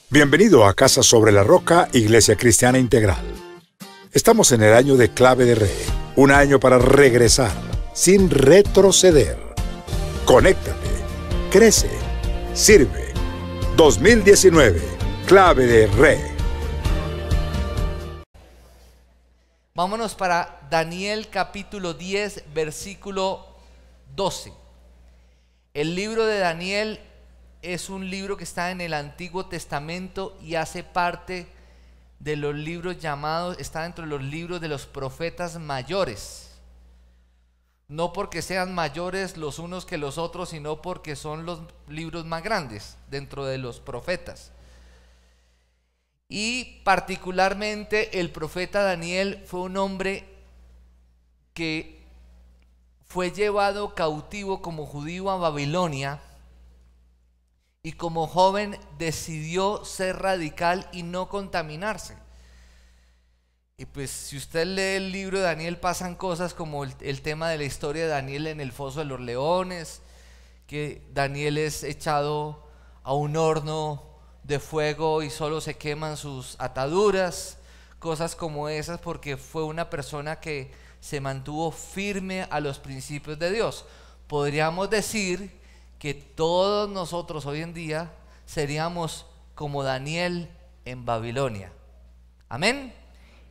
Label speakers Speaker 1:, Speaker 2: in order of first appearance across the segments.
Speaker 1: Bienvenido a Casa sobre la Roca, Iglesia Cristiana Integral. Estamos en el año de Clave de Re, un año para regresar, sin retroceder. Conéctate, crece, sirve. 2019, Clave de Re.
Speaker 2: Vámonos para Daniel capítulo 10, versículo 12. El libro de Daniel es un libro que está en el Antiguo Testamento y hace parte de los libros llamados, está dentro de los libros de los profetas mayores. No porque sean mayores los unos que los otros, sino porque son los libros más grandes dentro de los profetas. Y particularmente el profeta Daniel fue un hombre que fue llevado cautivo como judío a Babilonia. Y como joven decidió ser radical y no contaminarse. Y pues si usted lee el libro de Daniel pasan cosas como el tema de la historia de Daniel en el foso de los leones, que Daniel es echado a un horno de fuego y solo se queman sus ataduras, cosas como esas, porque fue una persona que se mantuvo firme a los principios de Dios. Podríamos decir que todos nosotros hoy en día seríamos como Daniel en Babilonia. Amén.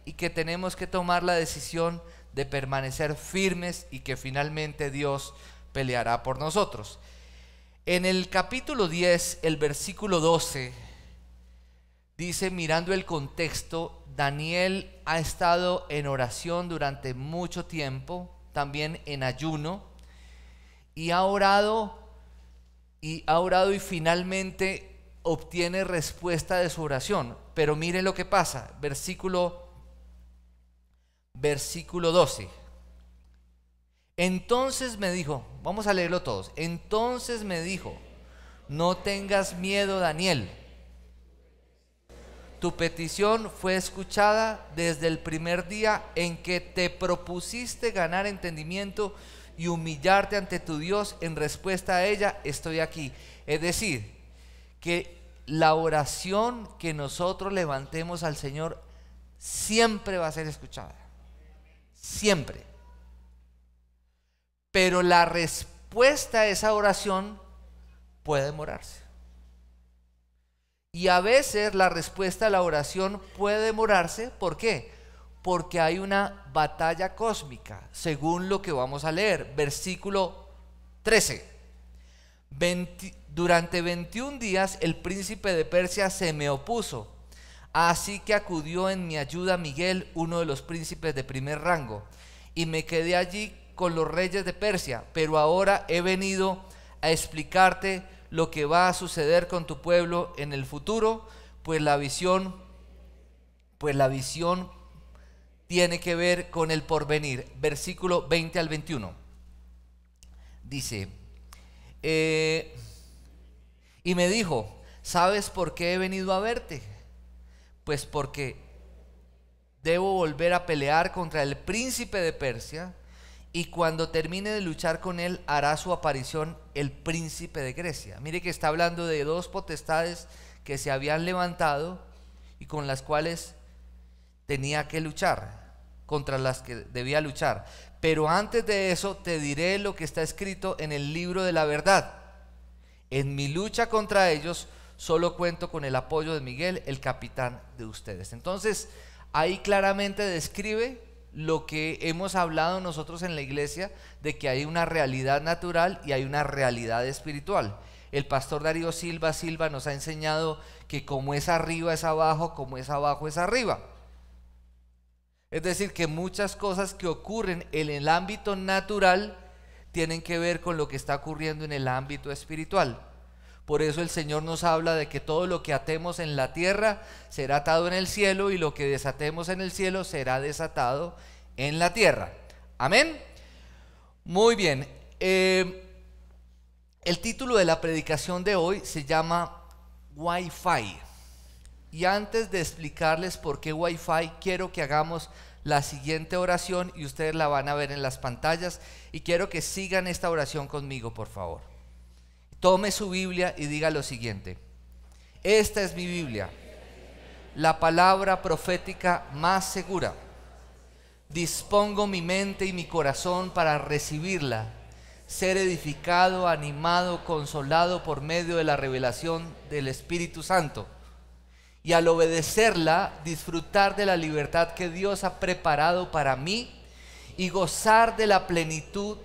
Speaker 2: Y que tenemos que tomar la decisión de permanecer firmes y que finalmente Dios peleará por nosotros. En el capítulo 10, el versículo 12, dice, mirando el contexto, Daniel ha estado en oración durante mucho tiempo, también en ayuno, y ha orado y finalmente obtiene respuesta de su oración. Pero mire lo que pasa, versículo 12. Entonces me dijo, vamos a leerlo todos. Entonces me dijo, no tengas miedo, Daniel. Tu petición fue escuchada desde el primer día en que te propusiste ganar entendimiento y humillarte ante tu Dios. En respuesta a ella estoy aquí. Es decir, que la oración que nosotros levantemos al Señor siempre va a ser escuchada, siempre. Pero la respuesta a esa oración puede demorarse, y a veces la respuesta a la oración puede demorarse. ¿Por qué? Porque hay una batalla cósmica, según lo que vamos a leer, versículo 13. Durante 21 días el príncipe de Persia se me opuso, así que acudió en mi ayuda Miguel, uno de los príncipes de primer rango, y me quedé allí con los reyes de Persia. Pero ahora he venido a explicarte lo que va a suceder con tu pueblo en el futuro, pues la visión tiene que ver con el porvenir. Versículo 20 al 21. Dice, y me dijo, ¿sabes por qué he venido a verte? Pues porque debo volver a pelear contra el príncipe de Persia, y cuando termine de luchar con él hará su aparición el príncipe de Grecia. Mire que está hablando de dos potestades que se habían levantado y con las cuales tenía que luchar, contra las que debía luchar. Pero antes de eso te diré lo que está escrito en el libro de la verdad. En mi lucha contra ellos solo cuento con el apoyo de Miguel, el capitán de ustedes. Entonces ahí claramente describe lo que hemos hablado nosotros en la iglesia, de que hay una realidad natural y hay una realidad espiritual. El pastor Darío Silva nos ha enseñado que como es arriba es abajo, como es abajo es arriba. Es decir, que muchas cosas que ocurren en el ámbito natural tienen que ver con lo que está ocurriendo en el ámbito espiritual. Por eso el Señor nos habla de que todo lo que atemos en la tierra será atado en el cielo, y lo que desatemos en el cielo será desatado en la tierra. Amén. Muy bien. El título de la predicación de hoy se llama Wi-Fi. Y antes de explicarles por qué Wi-Fi, quiero que hagamos la siguiente oración, y ustedes la van a ver en las pantallas, y quiero que sigan esta oración conmigo, por favor. Tome su Biblia y diga lo siguiente: Esta es mi Biblia, la palabra profética más segura. Dispongo mi mente y mi corazón para recibirla, ser edificado, animado, consolado por medio de la revelación del Espíritu Santo. Y al obedecerla, disfrutar de la libertad que Dios ha preparado para mí y gozar de la plenitud,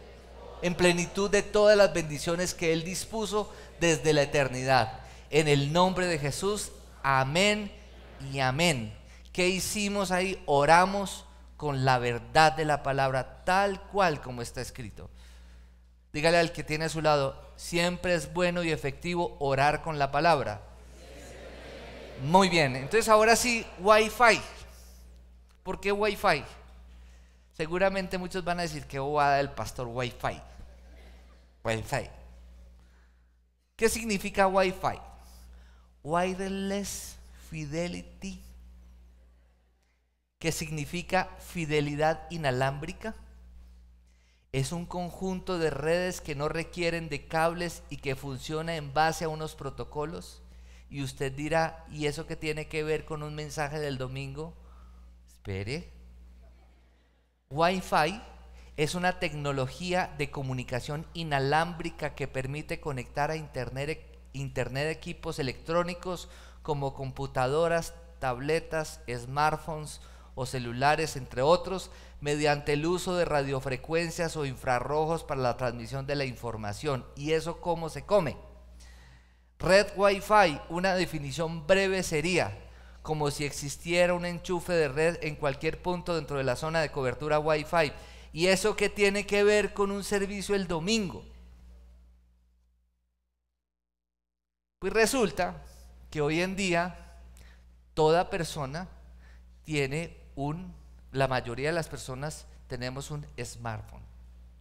Speaker 2: en plenitud de todas las bendiciones que Él dispuso desde la eternidad. En el nombre de Jesús, amén y amén. ¿Qué hicimos ahí? Oramos con la verdad de la palabra, tal cual como está escrito. Dígale al que tiene a su lado, siempre es bueno y efectivo orar con la palabra. Muy bien, entonces ahora sí, Wi-Fi. ¿Por qué Wi-Fi? Seguramente muchos van a decir que bobada el pastor Wi-Fi. Wi-Fi. ¿Qué significa Wi-Fi? Wireless Fidelity, que significa fidelidad inalámbrica. Es un conjunto de redes que no requieren de cables y que funciona en base a unos protocolos. Y usted dirá, ¿y eso qué tiene que ver con un mensaje del domingo? Espere. Wi-Fi es una tecnología de comunicación inalámbrica que permite conectar a internet equipos electrónicos como computadoras, tabletas, smartphones o celulares, entre otros, mediante el uso de radiofrecuencias o infrarrojos para la transmisión de la información. ¿Y eso cómo se come? Red Wi-Fi, una definición breve sería como si existiera un enchufe de red en cualquier punto dentro de la zona de cobertura Wi-Fi. ¿Y eso qué tiene que ver con un servicio el domingo? Pues resulta que hoy en día toda persona tiene la mayoría de las personas tenemos un smartphone,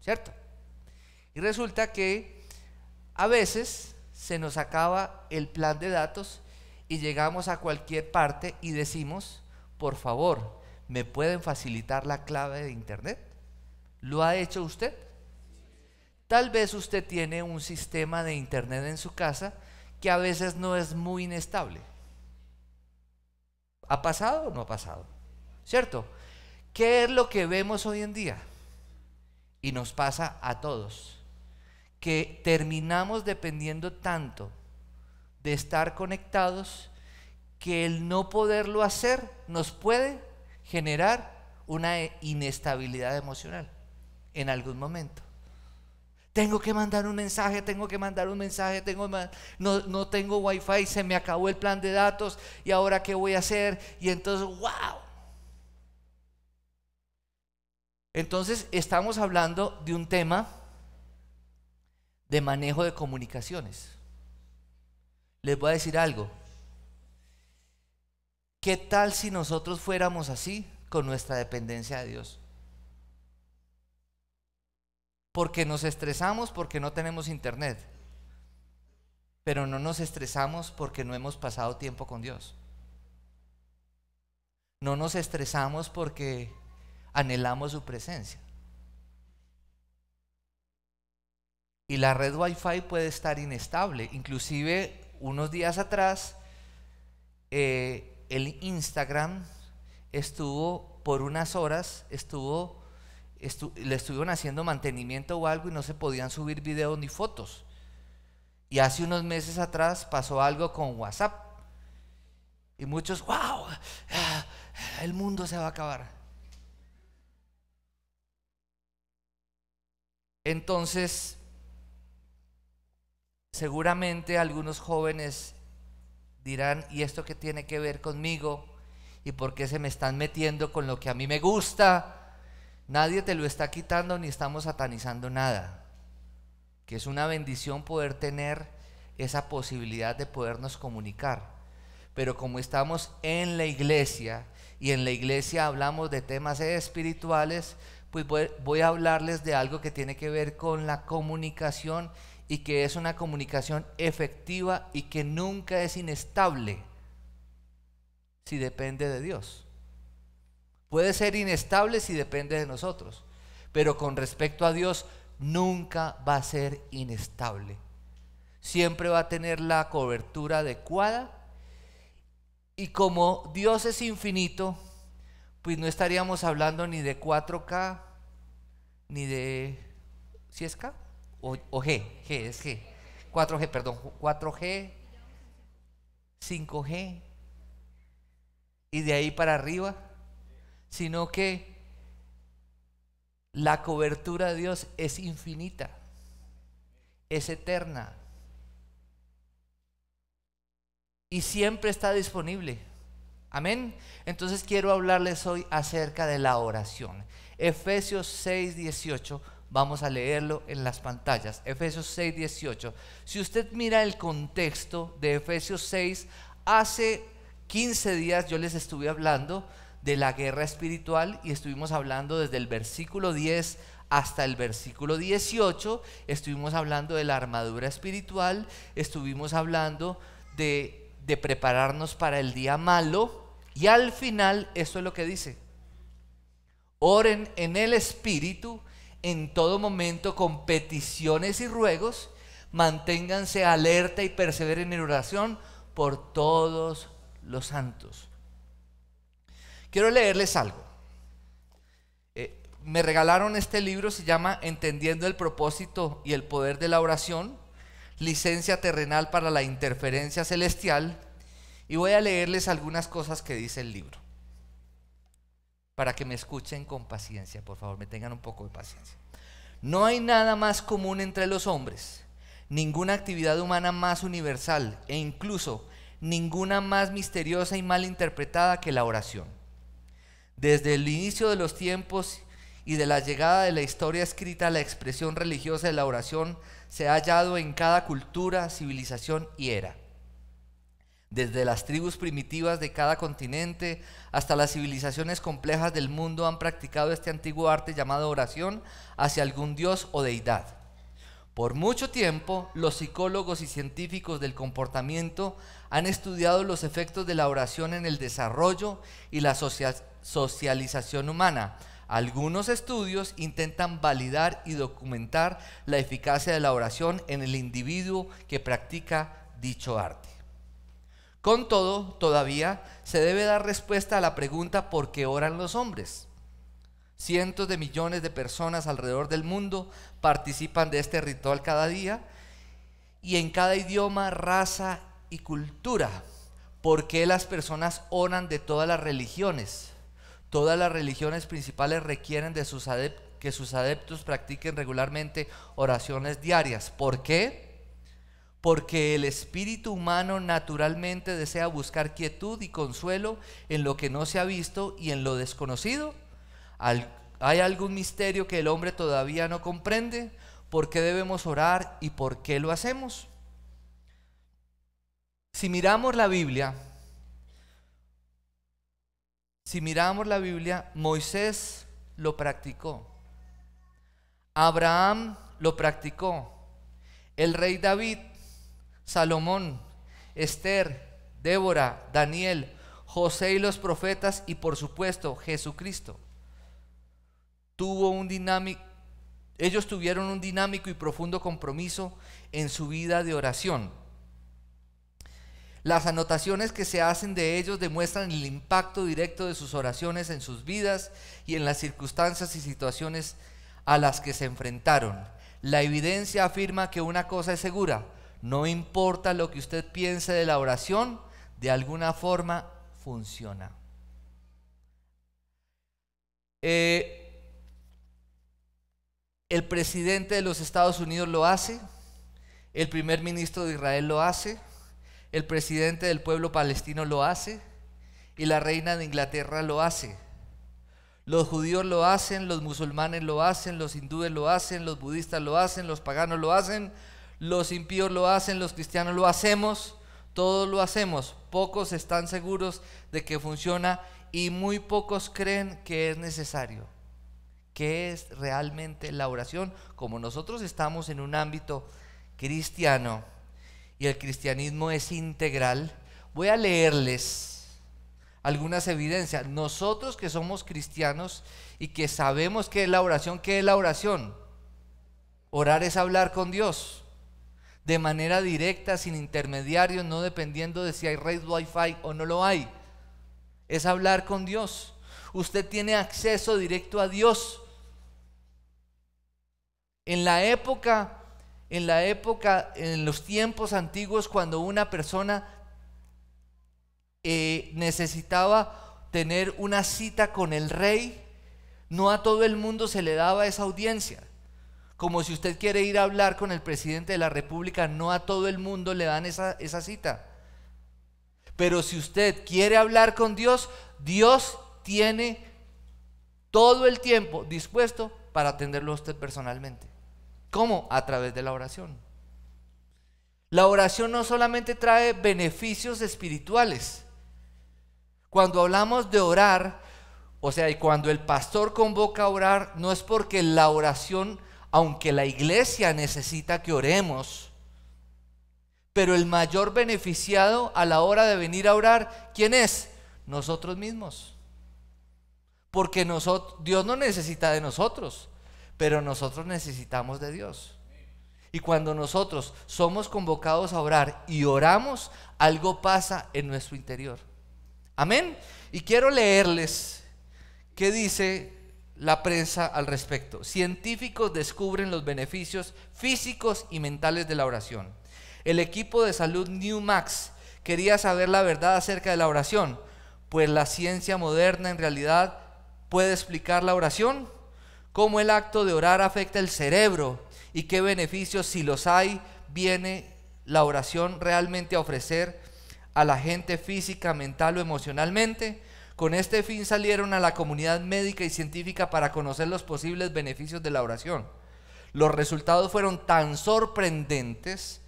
Speaker 2: ¿cierto? Y resulta que a veces se nos acaba el plan de datos y llegamos a cualquier parte y decimos, por favor, ¿me pueden facilitar la clave de internet? ¿Lo ha hecho usted? Tal vez usted tiene un sistema de internet en su casa que a veces no es muy inestable. ¿Ha pasado o no ha pasado? ¿Cierto? ¿Qué es lo que vemos hoy en día? Y nos pasa a todos, que terminamos dependiendo tanto de estar conectados que el no poderlo hacer nos puede generar una inestabilidad emocional en algún momento. Tengo que mandar un mensaje, no tengo Wi-Fi, se me acabó el plan de datos y ahora qué voy a hacer, y entonces wow. Entonces estamos hablando de un tema de manejo de comunicaciones. Les voy a decir algo. ¿Qué tal si nosotros fuéramos así con nuestra dependencia de Dios? Porque nos estresamos porque no tenemos internet, pero no nos estresamos porque no hemos pasado tiempo con Dios. No nos estresamos porque anhelamos su presencia. Y la red Wi-Fi puede estar inestable. Inclusive unos días atrás el Instagram estuvo por unas horas, le estuvieron haciendo mantenimiento o algo y no se podían subir videos ni fotos. Y hace unos meses atrás pasó algo con WhatsApp y muchos, wow, el mundo se va a acabar. Entonces seguramente algunos jóvenes dirán, ¿y esto qué tiene que ver conmigo? ¿Y por qué se me están metiendo con lo que a mí me gusta? Nadie te lo está quitando ni estamos satanizando nada. Que es una bendición poder tener esa posibilidad de podernos comunicar. Pero como estamos en la iglesia y en la iglesia hablamos de temas espirituales, pues voy a hablarles de algo que tiene que ver con la comunicación y que es una comunicación efectiva y que nunca es inestable si depende de Dios. Puede ser inestable si depende de nosotros, pero con respecto a Dios nunca va a ser inestable. Siempre va a tener la cobertura adecuada Y como Dios es infinito, pues no estaríamos hablando ni de 4K, ni de... ¿Sí es K? O G, es G. 4G, perdón, 4G, 5G, y de ahí para arriba, sino que la cobertura de Dios es infinita, es eterna, y siempre está disponible. Amén. Entonces quiero hablarles hoy acerca de la oración. Efesios 6:18, vamos a leerlo en las pantallas. Efesios 6:18. Si usted mira el contexto de Efesios 6, hace 15 días yo les estuve hablando de la guerra espiritual y estuvimos hablando desde el versículo 10 hasta el versículo 18. Estuvimos hablando de la armadura espiritual, estuvimos hablando de prepararnos para el día malo, y al final esto es lo que dice: oren en el Espíritu en todo momento con peticiones y ruegos, manténganse alerta y perseveren en oración por todos los santos. Quiero leerles algo. Me regalaron este libro, se llama Entendiendo el propósito y el poder de la oración, licencia terrenal para la interferencia celestial, y voy a leerles algunas cosas que dice el libro para que me escuchen con paciencia, por favor, me tengan un poco de paciencia. No hay nada más común entre los hombres, ninguna actividad humana más universal, e incluso ninguna más misteriosa y mal interpretada que la oración. Desde el inicio de los tiempos y de la llegada de la historia escrita, la expresión religiosa de la oración se ha hallado en cada cultura, civilización y era. Desde las tribus primitivas de cada continente hasta las civilizaciones complejas del mundo han practicado este antiguo arte llamado oración hacia algún dios o deidad. Por mucho tiempo, los psicólogos y científicos del comportamiento han estudiado los efectos de la oración en el desarrollo y la socialización humana. Algunos estudios intentan validar y documentar la eficacia de la oración en el individuo que practica dicho arte. Con todo, todavía se debe dar respuesta a la pregunta: ¿por qué oran los hombres? Cientos de millones de personas alrededor del mundo participan de este ritual cada día, y en cada idioma, raza y cultura. ¿Por qué las personas oran de todas las religiones? Todas las religiones principales requieren de que sus adeptos practiquen regularmente oraciones diarias. ¿Por qué? Porque el espíritu humano naturalmente desea buscar quietud y consuelo en lo que no se ha visto y en lo desconocido. ¿Hay algún misterio que el hombre todavía no comprende? ¿Por qué debemos orar y por qué lo hacemos? Si miramos la Biblia, Moisés lo practicó, Abraham lo practicó, el rey David, Salomón, Esther, Débora, Daniel, José y los profetas, y por supuesto Jesucristo. Ellos tuvieron un dinámico y profundo compromiso en su vida de oración. Las anotaciones que se hacen de ellos demuestran el impacto directo de sus oraciones en sus vidas y en las circunstancias y situaciones a las que se enfrentaron. La evidencia afirma que una cosa es segura: no importa lo que usted piense de la oración, de alguna forma funciona. El presidente de los Estados Unidos lo hace, el primer ministro de Israel lo hace, el presidente del pueblo palestino lo hace, y la reina de Inglaterra lo hace. Los judíos lo hacen, los musulmanes lo hacen, los hindúes lo hacen, los budistas lo hacen, los paganos lo hacen, los impíos lo hacen, los cristianos lo hacemos, todos lo hacemos. Pocos están seguros de que funciona y muy pocos creen que es necesario. ¿Qué es realmente la oración? Como nosotros estamos en un ámbito cristiano y el cristianismo es integral, voy a leerles algunas evidencias. Nosotros que somos cristianos y que sabemos qué es la oración, ¿qué es la oración? Orar es hablar con Dios. de manera directa, sin intermediarios, no dependiendo de si hay red Wi-Fi o no lo hay. Es hablar con Dios. Usted tiene acceso directo a Dios. En los tiempos antiguos, cuando una persona necesitaba tener una cita con el rey, no a todo el mundo se le daba esa audiencia. Como si usted quiere ir a hablar con el presidente de la república, no a todo el mundo le dan esa cita. Pero si usted quiere hablar con Dios, Dios tiene todo el tiempo dispuesto para atenderlo a usted personalmente. ¿Cómo? A través de la oración. La oración no solamente trae beneficios espirituales. Cuando hablamos de orar, o sea, y cuando el pastor convoca a orar, no es porque la oración, aunque la iglesia necesita que oremos, pero el mayor beneficiado a la hora de venir a orar, ¿quién es? Nosotros mismos. Porque Dios no necesita de nosotros, pero nosotros necesitamos de Dios. Y cuando nosotros somos convocados a orar y oramos, algo pasa en nuestro interior. Amén. Y quiero leerles qué dice la prensa al respecto. Científicos descubren los beneficios físicos y mentales de la oración. El equipo de salud Newmax quería saber la verdad acerca de la oración, pues la ciencia moderna en realidad puede explicar la oración, cómo el acto de orar afecta el cerebro y qué beneficios, si los hay, viene la oración realmente a ofrecer a la gente física, mental o emocionalmente. Con este fin salieron a la comunidad médica y científica para conocer los posibles beneficios de la oración. Los resultados fueron tan sorprendentes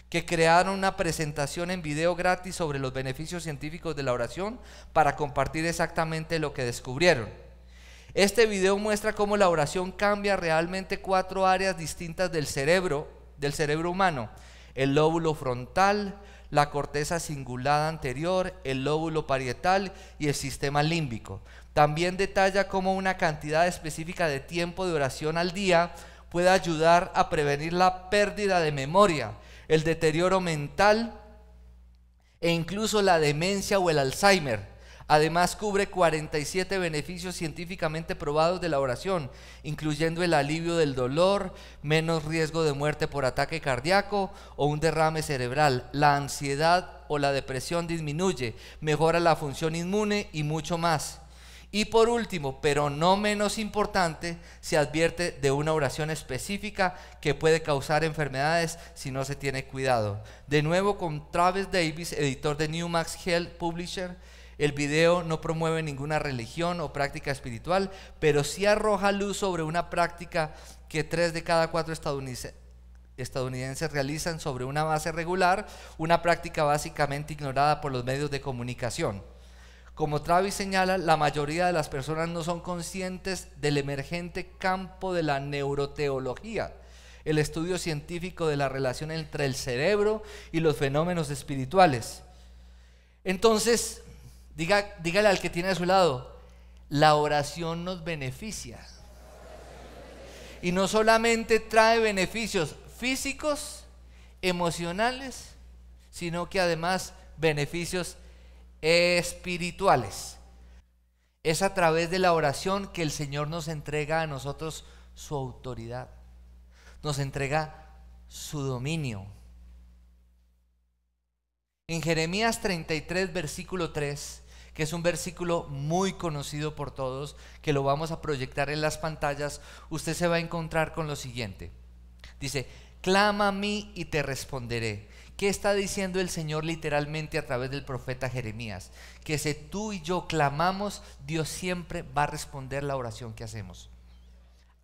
Speaker 2: que crearon una presentación en video gratis sobre los beneficios científicos de la oración para compartir exactamente lo que descubrieron. Este video muestra cómo la oración cambia realmente 4 áreas distintas del cerebro humano: el lóbulo frontal, la corteza cingulada anterior, el lóbulo parietal y el sistema límbico. También detalla cómo una cantidad específica de tiempo de oración al día puede ayudar a prevenir la pérdida de memoria, el deterioro mental e incluso la demencia o el Alzheimer. Además, cubre 47 beneficios científicamente probados de la oración, incluyendo el alivio del dolor, menos riesgo de muerte por ataque cardíaco o un derrame cerebral. La ansiedad o la depresión disminuye, mejora la función inmune y mucho más. Y por último, pero no menos importante, se advierte de una oración específica que puede causar enfermedades si no se tiene cuidado. De nuevo, con Travis Davis, editor de Newmax Health Publisher. El video no promueve ninguna religión o práctica espiritual, pero sí arroja luz sobre una práctica que 3 de cada 4 estadounidenses realizan sobre una base regular, una práctica básicamente ignorada por los medios de comunicación. Como Travis señala, la mayoría de las personas no son conscientes del emergente campo de la neuroteología, el estudio científico de la relación entre el cerebro y los fenómenos espirituales. Entonces, dígale al que tiene a su lado: la oración nos beneficia. Y no solamente trae beneficios físicos, emocionales, sino que además beneficios espirituales. Es a través de la oración que el Señor nos entrega a nosotros su autoridad, nos entrega su dominio. En Jeremías 33, versículo 3, que es un versículo muy conocido por todos, que lo vamos a proyectar en las pantallas, usted se va a encontrar con lo siguiente. Dice: clama a mí y te responderé. ¿Qué está diciendo el Señor literalmente a través del profeta Jeremías? Que si tú y yo clamamos, Dios siempre va a responder la oración que hacemos.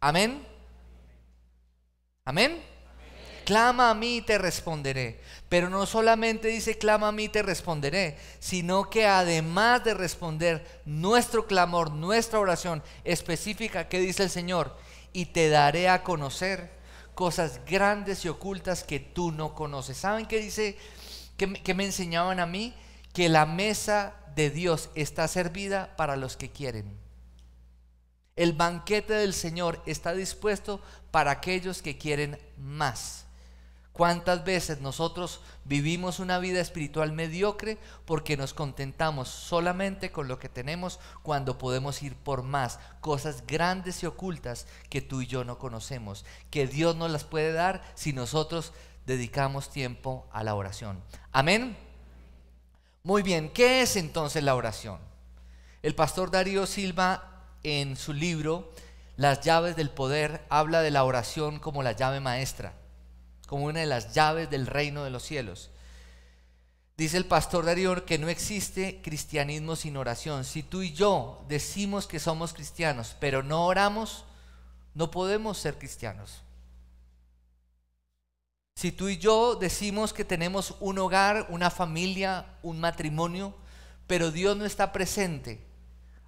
Speaker 2: ¿Amén? ¿Amén? Clama a mí y te responderé. Pero no solamente dice clama a mí y te responderé, sino que además de responder nuestro clamor, nuestra oración específica, ¿qué dice el Señor? Y te daré a conocer cosas grandes y ocultas que tú no conoces. ¿Saben qué dice? ¿Qué me enseñaban a mí? Que la mesa de Dios está servida para los que quieren. El banquete del Señor está dispuesto para aquellos que quieren más. ¿Cuántas veces nosotros vivimos una vida espiritual mediocre porque nos contentamos solamente con lo que tenemos cuando podemos ir por más? Cosas grandes y ocultas que tú y yo no conocemos, que Dios nos las puede dar si nosotros dedicamos tiempo a la oración. Amén. Muy bien, ¿qué es entonces la oración? El pastor Darío Silva, en su libro Las llaves del poder, habla de la oración como la llave maestra, como una de las llaves del reino de los cielos. Dice el pastor Darío que no existe cristianismo sin oración. Si tú y yo decimos que somos cristianos, pero no oramos, no podemos ser cristianos. Si tú y yo decimos que tenemos un hogar, una familia, un matrimonio, pero Dios no está presente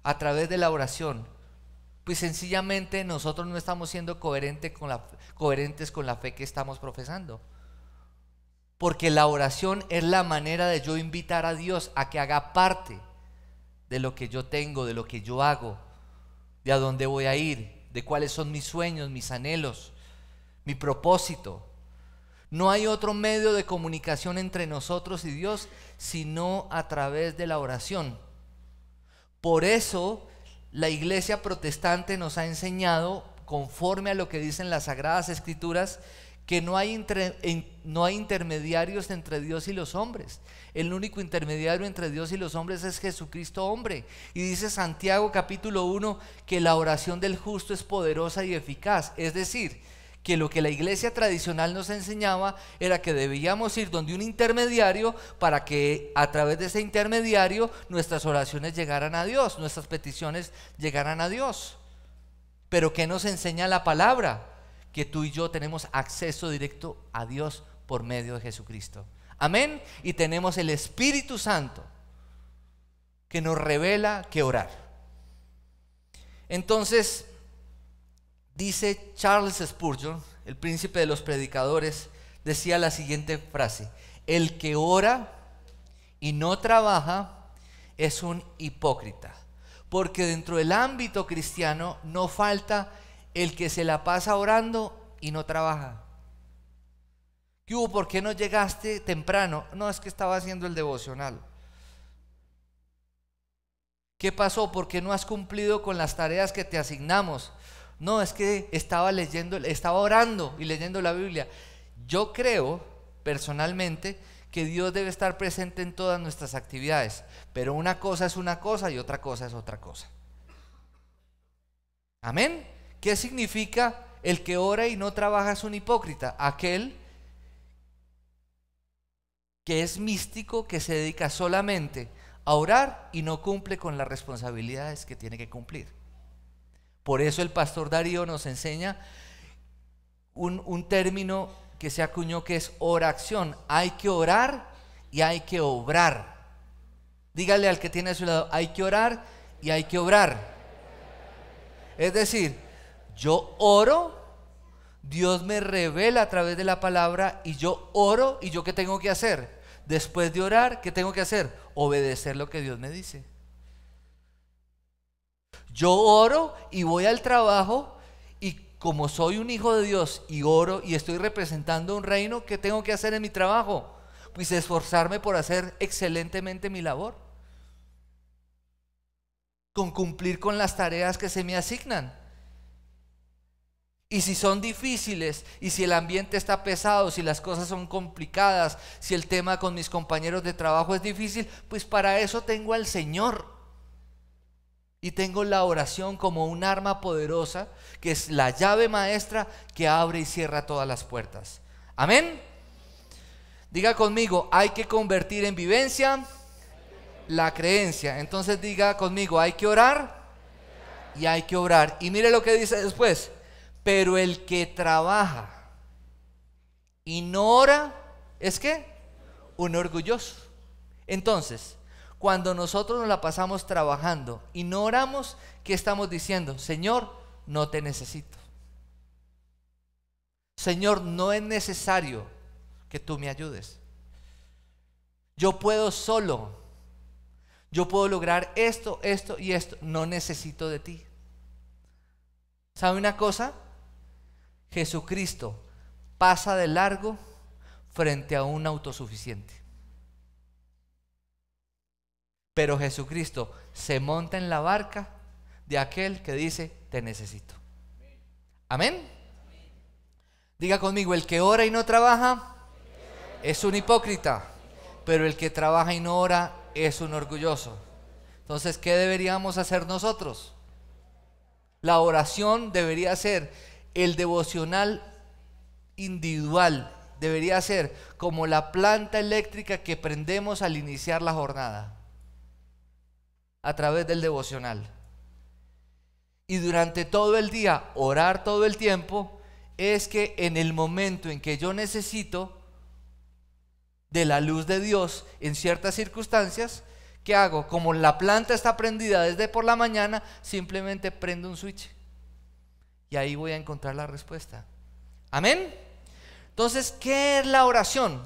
Speaker 2: a través de la oración, pues sencillamente nosotros no estamos siendo coherentes con la fe que estamos profesando. Porque la oración es la manera de yo invitar a Dios a que haga parte de lo que yo tengo, de lo que yo hago, de a dónde voy a ir, de cuáles son mis sueños, mis anhelos, mi propósito. No hay otro medio de comunicación entre nosotros y Dios sino a través de la oración. Por eso la iglesia protestante nos ha enseñado, conforme a lo que dicen las Sagradas Escrituras, que no hay intermediarios entre Dios y los hombres. El único intermediario entre Dios y los hombres es Jesucristo hombre. Y dice Santiago capítulo 1 que la oración del justo es poderosa y eficaz. Es decir, que lo que la iglesia tradicional nos enseñaba era que debíamos ir donde un intermediario para que a través de ese intermediario nuestras oraciones llegaran a Dios, nuestras peticiones llegaran a Dios. Pero ¿qué nos enseña la palabra? Que tú y yo tenemos acceso directo a Dios por medio de Jesucristo. Amén. Y tenemos el Espíritu Santo que nos revela que orar. Entonces, dice Charles Spurgeon, el príncipe de los predicadores, decía la siguiente frase: el que ora y no trabaja es un hipócrita, porque dentro del ámbito cristiano no falta el que se la pasa orando y no trabaja. ¿Qué hubo? ¿Por qué no llegaste temprano? No, es que estaba haciendo el devocional. ¿Qué pasó? ¿Por qué no has cumplido con las tareas que te asignamos? No, es que estaba orando y leyendo la Biblia. Yo creo personalmente que Dios debe estar presente en todas nuestras actividades, pero una cosa es una cosa y otra cosa es otra cosa. Amén. ¿Qué significa el que ora y no trabaja es un hipócrita? Aquel que es místico, que se dedica solamente a orar y no cumple con las responsabilidades que tiene que cumplir. Por eso el pastor Darío nos enseña un término que se acuñó, que es oración. Hay que orar y hay que obrar. Dígale al que tiene a su lado: hay que orar y hay que obrar. Es decir, yo oro, Dios me revela a través de la palabra, y yo oro. ¿Y yo qué tengo que hacer? Después de orar, ¿qué tengo que hacer? Obedecer lo que Dios me dice. Yo oro y voy al trabajo, y como soy un hijo de Dios y oro y estoy representando un reino, ¿qué tengo que hacer en mi trabajo? Pues esforzarme por hacer excelentemente mi labor, con cumplir con las tareas que se me asignan. Y si son difíciles, y si el ambiente está pesado, si las cosas son complicadas, si el tema con mis compañeros de trabajo es difícil, pues para eso tengo al Señor. Y tengo la oración como un arma poderosa, que es la llave maestra que abre y cierra todas las puertas. Amén. Diga conmigo: hay que convertir en vivencia la creencia. Entonces diga conmigo: hay que orar y hay que obrar. Y mire lo que dice después: pero el que trabaja y no ora, ¿es qué? Un orgulloso. Entonces, cuando nosotros nos la pasamos trabajando y no oramos, ¿qué estamos diciendo? Señor, no te necesito. Señor, no es necesario que tú me ayudes. Yo puedo solo. Yo puedo lograr esto, esto y esto. No necesito de ti. ¿Sabe una cosa? Jesucristo pasa de largo frente a un autosuficiente. Pero Jesucristo se monta en la barca de aquel que dice: te necesito. Amén. Diga conmigo: el que ora y no trabaja es un hipócrita, pero el que trabaja y no ora es un orgulloso. Entonces, ¿qué deberíamos hacer nosotros? La oración debería ser el devocional individual, debería ser como la planta eléctrica que prendemos al iniciar la jornada, a través del devocional. Y durante todo el día, orar todo el tiempo, es que en el momento en que yo necesito de la luz de Dios en ciertas circunstancias, ¿qué hago? Como la planta está prendida desde por la mañana, simplemente prendo un switch y ahí voy a encontrar la respuesta. Amén. Entonces, ¿qué es la oración?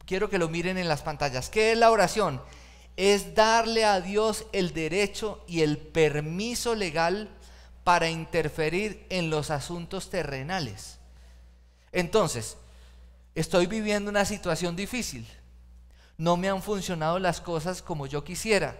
Speaker 2: Quiero que lo miren en las pantallas. ¿Qué es la oración? Es darle a Dios el derecho y el permiso legal para interferir en los asuntos terrenales. Entonces, estoy viviendo una situación difícil. No me han funcionado las cosas como yo quisiera.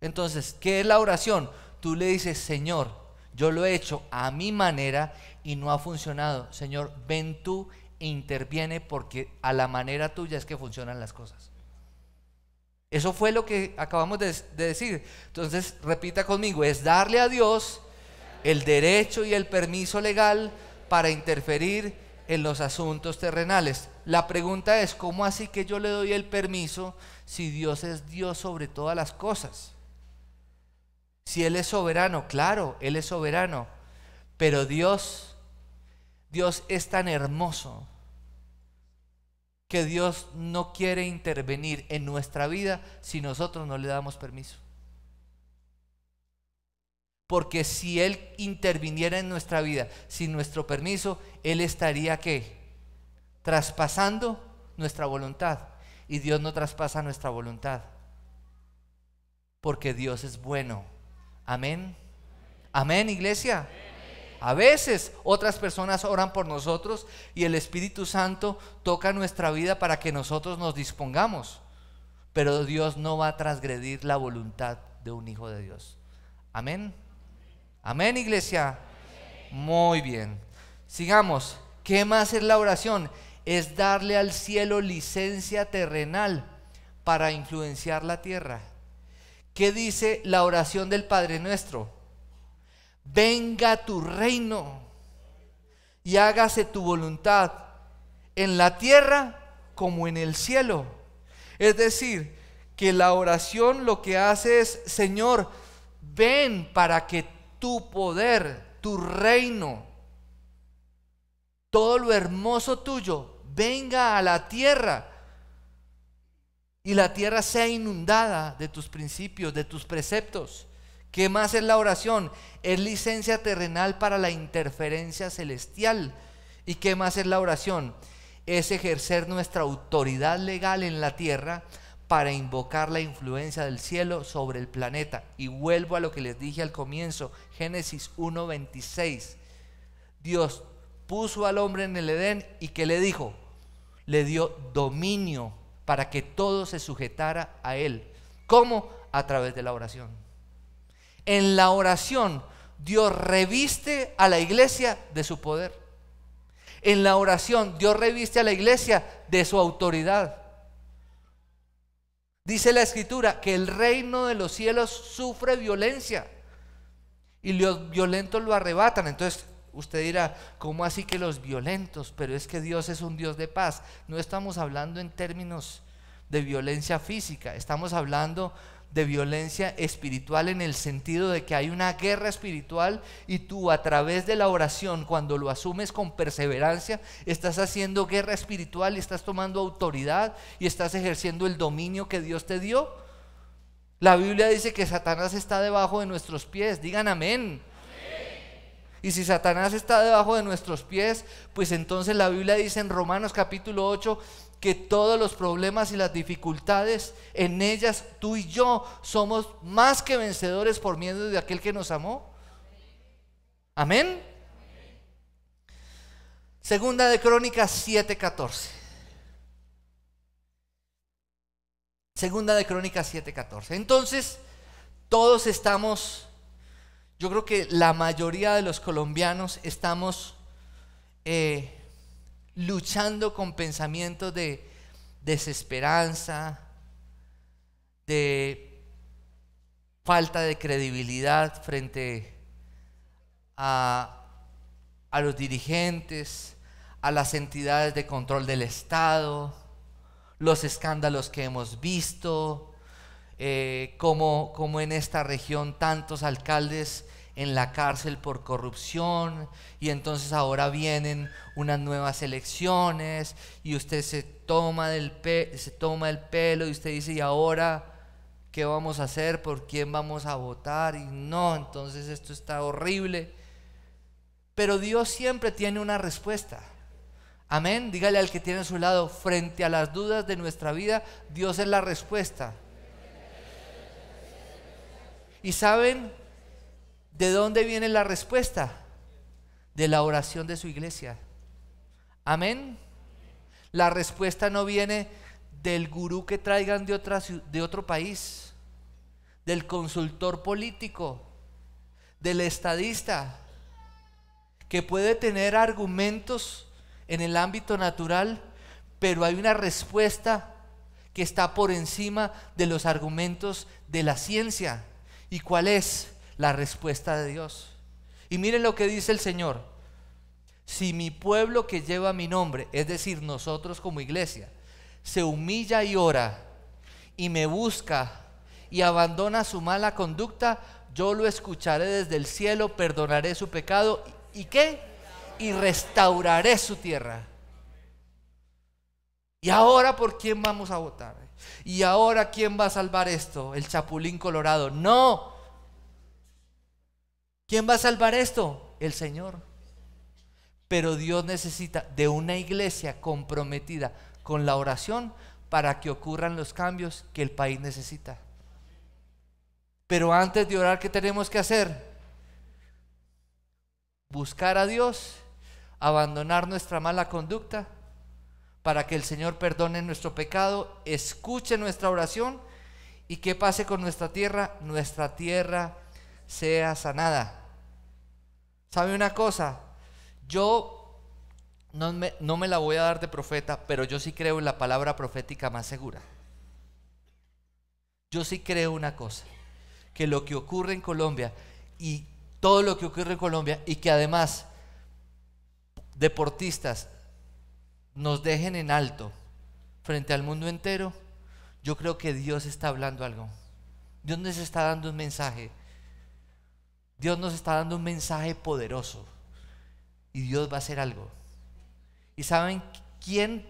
Speaker 2: Entonces, ¿qué es la oración? Tú le dices: Señor, yo lo he hecho a mi manera y no ha funcionado. Señor, ven tú e interviene, porque a la manera tuya es que funcionan las cosas. Eso fue lo que acabamos de decir. Entonces, repita conmigo: es darle a Dios el derecho y el permiso legal para interferir en los asuntos terrenales. La pregunta es: ¿cómo así que yo le doy el permiso si Dios es Dios sobre todas las cosas? Si Él es soberano, claro, Él es soberano, pero Dios es tan hermoso que Dios no quiere intervenir en nuestra vida si nosotros no le damos permiso. Porque si Él interviniera en nuestra vida sin nuestro permiso, Él estaría ¿qué? Traspasando nuestra voluntad. Y Dios no traspasa nuestra voluntad, porque Dios es bueno. Amén. Amén, iglesia. A veces otras personas oran por nosotros y el Espíritu Santo toca nuestra vida para que nosotros nos dispongamos, pero Dios no va a transgredir la voluntad de un hijo de Dios. Amén. Amén, iglesia. Muy bien. Sigamos. ¿Qué más es la oración? Es darle al cielo licencia terrenal para influenciar la tierra. ¿Qué dice la oración del Padre Nuestro? Venga tu reino y hágase tu voluntad en la tierra como en el cielo. Es decir, que la oración lo que hace es: Señor, ven para que tu poder, tu reino, todo lo hermoso tuyo venga a la tierra y la tierra sea inundada de tus principios, de tus preceptos. ¿Qué más es la oración? Es licencia terrenal para la interferencia celestial. ¿Y qué más es la oración? Es ejercer nuestra autoridad legal en la tierra para invocar la influencia del cielo sobre el planeta. Y vuelvo a lo que les dije al comienzo, Génesis 1:26. Dios puso al hombre en el Edén y ¿qué le dijo? Le dio dominio para que todo se sujetara a él. ¿Cómo? A través de la oración. En la oración Dios reviste a la iglesia de su poder. En la oración Dios reviste a la iglesia de su autoridad. Dice la Escritura que el reino de los cielos sufre violencia y los violentos lo arrebatan. Entonces usted dirá: ¿cómo así que los violentos? Pero es que Dios es un Dios de paz. No estamos hablando en términos de violencia física, estamos hablando de violencia espiritual, en el sentido de que hay una guerra espiritual y tú, a través de la oración, cuando lo asumes con perseverancia, estás haciendo guerra espiritual y estás tomando autoridad y estás ejerciendo el dominio que Dios te dio. La Biblia dice que Satanás está debajo de nuestros pies. Digan amén. Y si Satanás está debajo de nuestros pies, pues entonces la Biblia dice en Romanos capítulo 8 que todos los problemas y las dificultades, en ellas tú y yo somos más que vencedores por medio de aquel que nos amó. Amén. Segunda de Crónicas 7:14. Segunda de Crónicas 7:14. Entonces, todos estamos, yo creo que la mayoría de los colombianos estamos luchando con pensamientos de desesperanza, de falta de credibilidad frente a los dirigentes, a las entidades de control del Estado, los escándalos que hemos visto, como en esta región tantos alcaldes en la cárcel por corrupción, y entonces ahora vienen unas nuevas elecciones y usted se toma el pelo y usted dice: ¿y ahora qué vamos a hacer? ¿Por quién vamos a votar? Y no, entonces esto está horrible. Pero Dios siempre tiene una respuesta. Amén. Dígale al que tiene a su lado: frente a las dudas de nuestra vida, Dios es la respuesta. ¿Y saben de dónde viene la respuesta? De la oración de su iglesia. Amén. La respuesta no viene del gurú que traigan de otro país, del consultor político, del estadista, que puede tener argumentos en el ámbito natural, pero hay una respuesta que está por encima de los argumentos de la ciencia. ¿Y cuál es? La respuesta de Dios. Y miren lo que dice el Señor: si mi pueblo que lleva mi nombre, es decir, nosotros como iglesia, se humilla y ora y me busca y abandona su mala conducta, yo lo escucaré desde el cielo, perdonaré su pecado. ¿Y qué? Y restauraré su tierra. ¿Y ahora por quién vamos a votar? ¿Y ahora quién va a salvar esto? ¿El Chapulín Colorado? No. ¿Quién va a salvar esto? El Señor. Pero Dios necesita de una iglesia comprometida con la oración para que ocurran los cambios que el país necesita. Pero antes de orar, ¿qué tenemos que hacer? Buscar a Dios, abandonar nuestra mala conducta para que el Señor perdone nuestro pecado, escuche nuestra oración y ¿qué pase con nuestra tierra? Nuestra tierra sea sanada. ¿Sabe una cosa? Yo no me la voy a dar de profeta, pero yo sí creo en la palabra profética más segura. Yo sí creo una cosa, que lo que ocurre en Colombia y todo lo que ocurre en Colombia, y que además deportistas nos dejen en alto frente al mundo entero, yo creo que Dios está hablando algo. Dios nos está dando un mensaje. Dios nos está dando un mensaje poderoso y Dios va a hacer algo. ¿Y saben quién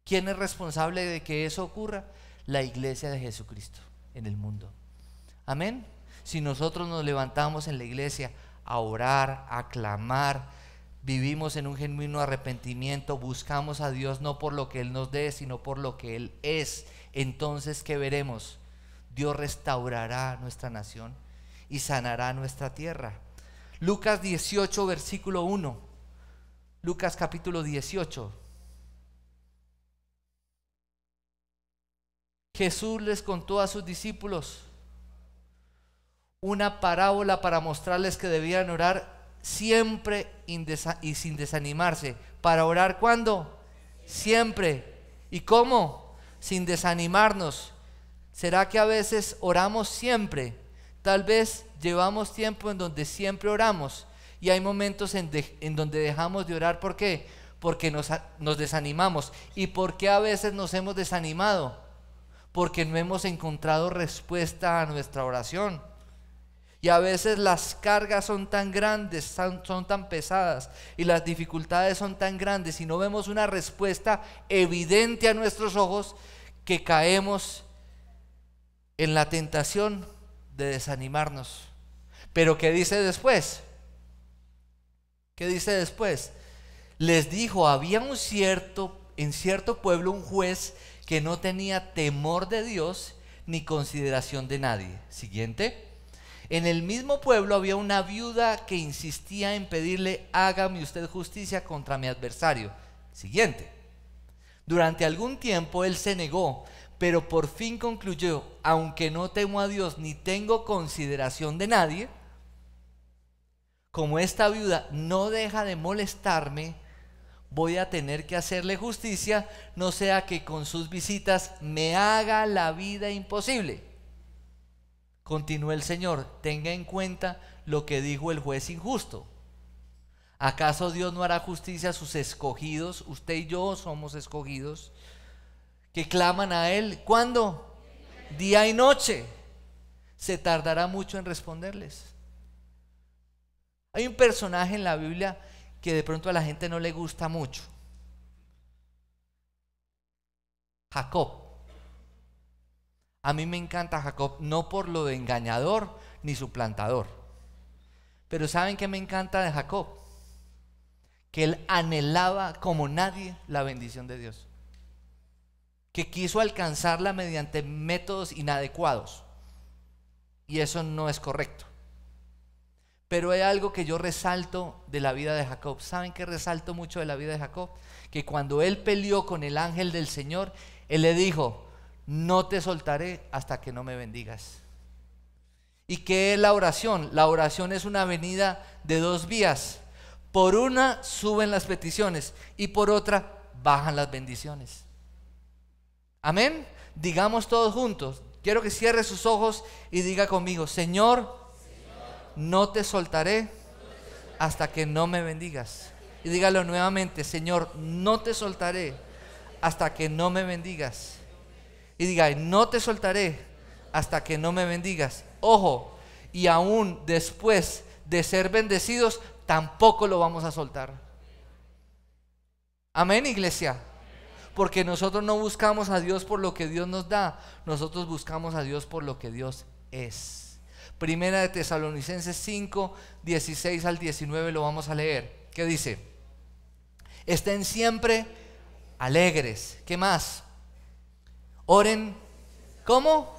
Speaker 2: es responsable de que eso ocurra? La iglesia de Jesucristo en el mundo. Amén. Si nosotros nos levantamos en la iglesia a orar, a clamar, vivimos en un genuino arrepentimiento, buscamos a Dios no por lo que Él nos dé, sino por lo que Él es, entonces ¿qué veremos? Dios restaurará nuestra nación y sanará nuestra tierra. Lucas 18, versículo 1. Lucas capítulo 18. Jesús les contó a sus discípulos una parábola para mostrarles que debían orar siempre y sin desanimarse. ¿Para orar cuándo? Siempre. ¿Y cómo? Sin desanimarnos. ¿Será que a veces oramos siempre? Tal vez llevamos tiempo en donde siempre oramos y hay momentos en donde dejamos de orar. ¿Por qué? Porque nos desanimamos. ¿Y por qué a veces nos hemos desanimado? Porque no hemos encontrado respuesta a nuestra oración. Y a veces las cargas son tan grandes, son tan pesadas y las dificultades son tan grandes y no vemos una respuesta evidente a nuestros ojos, que caemos en la tentación de desanimarnos. Pero ¿qué dice después? ¿Qué dice después? Les dijo: había en cierto pueblo un juez que no tenía temor de Dios ni consideración de nadie. Siguiente. En el mismo pueblo había una viuda que insistía en pedirle: hágame usted justicia contra mi adversario. Siguiente. Durante algún tiempo él se negó, pero por fin concluyó: aunque no temo a Dios ni tengo consideración de nadie, como esta viuda no deja de molestarme, voy a tener que hacerle justicia, no sea que con sus visitas me haga la vida imposible. Continuó el Señor: tenga en cuenta lo que dijo el juez injusto. ¿Acaso Dios no hará justicia a sus escogidos? Usted y yo somos escogidos, que claman a Él. ¿Cuándo? Día y noche. ¿Se tardará mucho en responderles? Hay un personaje en la Biblia que de pronto a la gente no le gusta mucho: Jacob. A mí me encanta Jacob, no por lo de engañador ni suplantador, pero ¿saben qué me encanta de Jacob? Que él anhelaba como nadie la bendición de Dios, que quiso alcanzarla mediante métodos inadecuados, y eso no es correcto. Pero hay algo que yo resalto de la vida de Jacob. ¿Saben qué resalto mucho de la vida de Jacob? Que cuando él peleó con el ángel del Señor, él le dijo: no te soltaré hasta que no me bendigas. ¿Y qué es la oración? La oración es una avenida de dos vías. Por una suben las peticiones y por otra bajan las bendiciones. Amén. Digamos todos juntos. Quiero que cierre sus ojos y diga conmigo: Señor, no te soltaré hasta que no me bendigas. Y dígalo nuevamente: Señor, no te soltaré hasta que no me bendigas. Y diga: no te soltaré hasta que no me bendigas. Ojo, y aún después de ser bendecidos, tampoco lo vamos a soltar. Amén, iglesia. Porque nosotros no buscamos a Dios por lo que Dios nos da, nosotros buscamos a Dios por lo que Dios es. Primera de Tesalonicenses 5, 16 al 19 lo vamos a leer. ¿Qué dice? Estén siempre alegres. ¿Qué más? Oren, ¿cómo?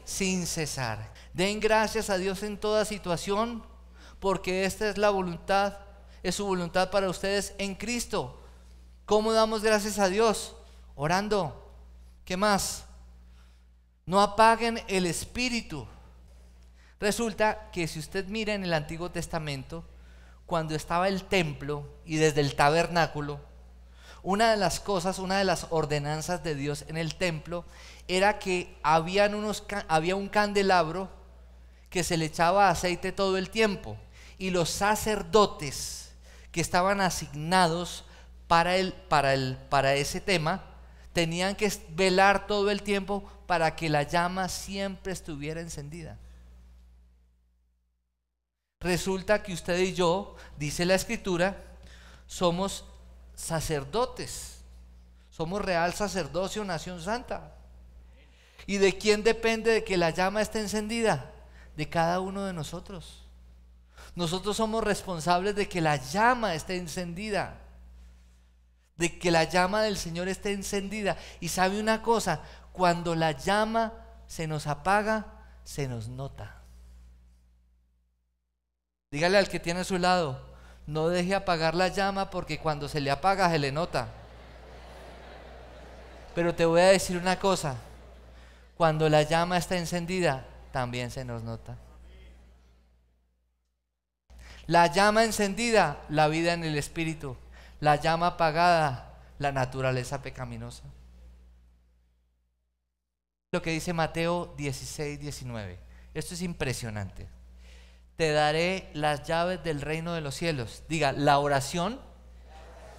Speaker 2: Sin cesar. Den gracias a Dios en toda situación, porque esta es la voluntad, es su voluntad para ustedes en Cristo. ¿Cómo damos gracias a Dios? Orando. ¿Qué más? No apaguen el espíritu. Resulta que si usted mira en el Antiguo Testamento, cuando estaba el templo y desde el tabernáculo, una de las cosas, una de las ordenanzas de Dios en el templo era que había un candelabro que se le echaba aceite todo el tiempo, y los sacerdotes que estaban asignados para ese tema tenían que velar todo el tiempo para que la llama siempre estuviera encendida. Resulta que usted y yo, dice la Escritura, somos sacerdotes, somos real sacerdocio, nación santa. ¿Y de quién depende de que la llama esté encendida? De cada uno de nosotros. Nosotros somos responsables de que la llama esté encendida, de que la llama del Señor esté encendida. Y sabe una cosa, cuando la llama se nos apaga, se nos nota. Dígale al que tiene a su lado: no deje apagar la llama, porque cuando se le apaga se le nota. Pero te voy a decir una cosa: cuando la llama está encendida, también se nos nota. La llama encendida, la vida en el espíritu. La llama apagada, la naturaleza pecaminosa. Lo que dice Mateo 16, 19. Esto es impresionante. Te daré las llaves del reino de los cielos. Diga, la oración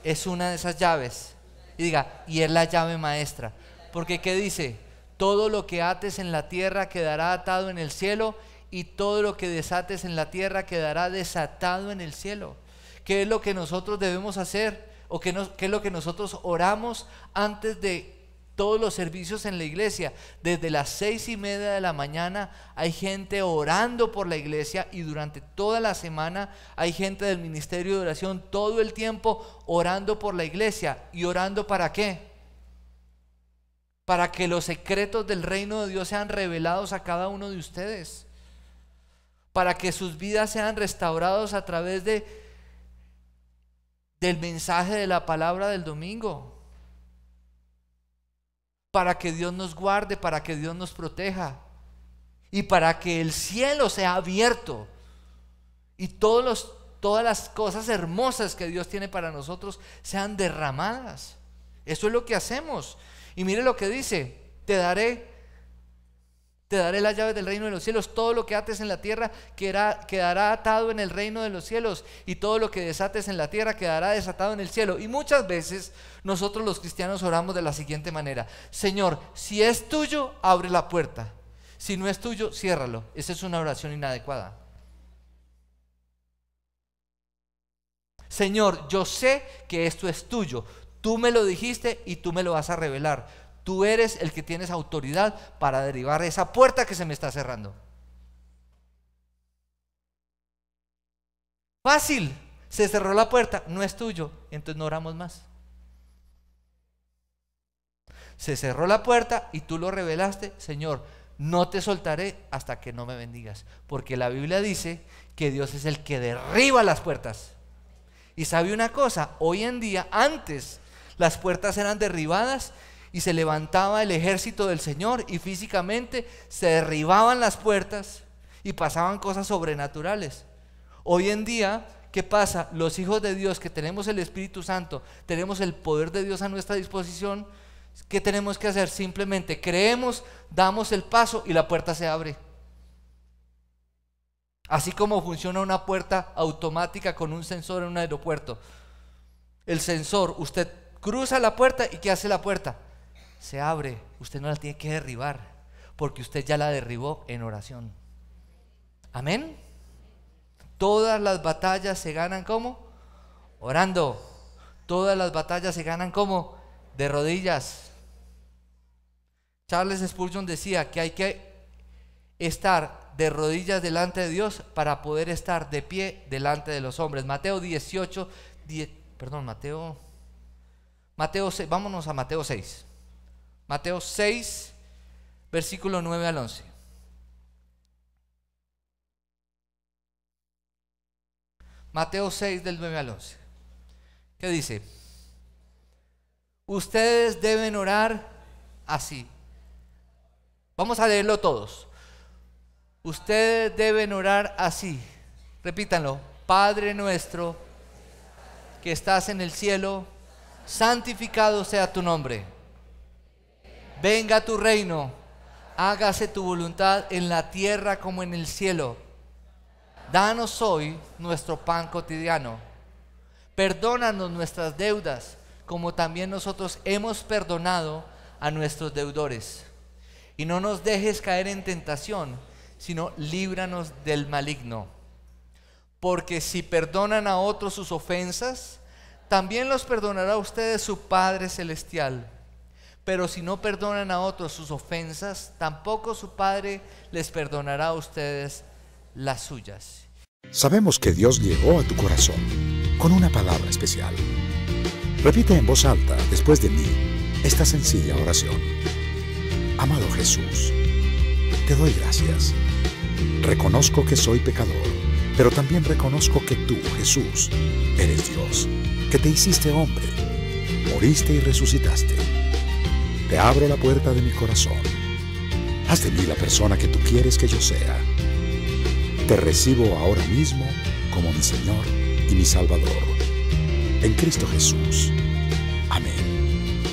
Speaker 2: es una de esas llaves. Y diga, y es la llave maestra. Porque ¿qué dice? Todo lo que ates en la tierra quedará atado en el cielo, y todo lo que desates en la tierra quedará desatado en el cielo. ¿Qué es lo que nosotros debemos hacer? ¿O qué es lo que nosotros oramos antes de todos los servicios en la iglesia? Desde las 6:30 de la mañana hay gente orando por la iglesia, y durante toda la semana hay gente del ministerio de oración todo el tiempo orando por la iglesia. ¿Y orando para qué? Para que los secretos del reino de Dios sean revelados a cada uno de ustedes. para que sus vidas sean restaurados a través del mensaje de la palabra del domingo, para que Dios nos guarde, para que Dios nos proteja y para que el cielo sea abierto y todas las cosas hermosas que Dios tiene para nosotros sean derramadas. Eso es lo que hacemos. Y mire lo que dice: te daré las llaves del reino de los cielos. Todo lo que ates en la tierra quedará atado en el reino de los cielos, y todo lo que desates en la tierra quedará desatado en el cielo. Y muchas veces nosotros los cristianos oramos de la siguiente manera: Señor, si es tuyo, abre la puerta; si no es tuyo, ciérralo. Esa es una oración inadecuada. Señor, yo sé que esto es tuyo, tú me lo dijiste y tú me lo vas a revelar. Tú eres el que tienes autoridad para derribar esa puerta que se me está cerrando. Fácil. Se cerró la puerta, no es tuyo, entonces no oramos más. Se cerró la puerta y tú lo revelaste: Señor, no te soltaré hasta que no me bendigas, porque la Biblia dice que Dios es el que derriba las puertas. Y sabe una cosa, hoy en día, antes las puertas eran derribadas y se levantaba el ejército del Señor y físicamente se derribaban las puertas y pasaban cosas sobrenaturales. Hoy en día, ¿qué pasa? Los hijos de Dios que tenemos el Espíritu Santo, tenemos el poder de Dios a nuestra disposición. ¿Qué tenemos que hacer? Simplemente creemos, damos el paso y la puerta se abre. Así como funciona una puerta automática con un sensor en un aeropuerto. El sensor, usted cruza la puerta y ¿qué hace la puerta? Se abre. Usted no la tiene que derribar, porque usted ya la derribó en oración. Amén. Todas las batallas se ganan ¿cómo? Orando. Todas las batallas se ganan ¿cómo? De rodillas. Charles Spurgeon decía que hay que estar de rodillas delante de Dios para poder estar de pie delante de los hombres. Mateo 18, Mateo 6, vámonos a Mateo 6. Mateo 6, versículo 9 al 11. Mateo 6 del 9 al 11. ¿Qué dice? Ustedes deben orar así. Vamos a leerlo todos. Ustedes deben orar así. Repítanlo. Padre nuestro que estás en el cielo, santificado sea tu nombre. Venga tu reino. Hágase tu voluntad en la tierra como en el cielo. Danos hoy nuestro pan cotidiano. Perdónanos nuestras deudas, como también nosotros hemos perdonado a nuestros deudores. Y no nos dejes caer en tentación, sino líbranos del maligno. Porque si perdonan a otros sus ofensas, también los perdonará a ustedes su Padre Celestial. Pero si no perdonan a otros sus ofensas, tampoco su Padre les perdonará a ustedes las suyas.
Speaker 1: Sabemos que Dios llegó a tu corazón con una palabra especial. Repite en voz alta después de mí esta sencilla oración. Amado Jesús, te doy gracias. Reconozco que soy pecador, pero también reconozco que tú, Jesús, eres Dios, que te hiciste hombre, moriste y resucitaste. Te abro la puerta de mi corazón. Haz de mí la persona que tú quieres que yo sea. Te recibo ahora mismo como mi Señor y mi Salvador. En Cristo Jesús. Amén.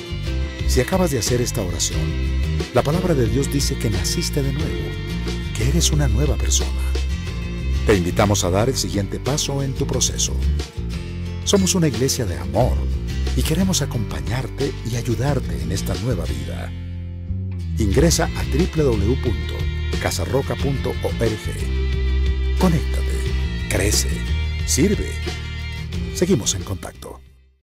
Speaker 1: Si acabas de hacer esta oración, la palabra de Dios dice que naciste de nuevo, que eres una nueva persona. Te invitamos a dar el siguiente paso en tu proceso. Somos una iglesia de amor y queremos acompañarte y ayudarte en esta nueva vida. Ingresa a www.casarroca.org. Conéctate, crece, sirve. Seguimos en contacto.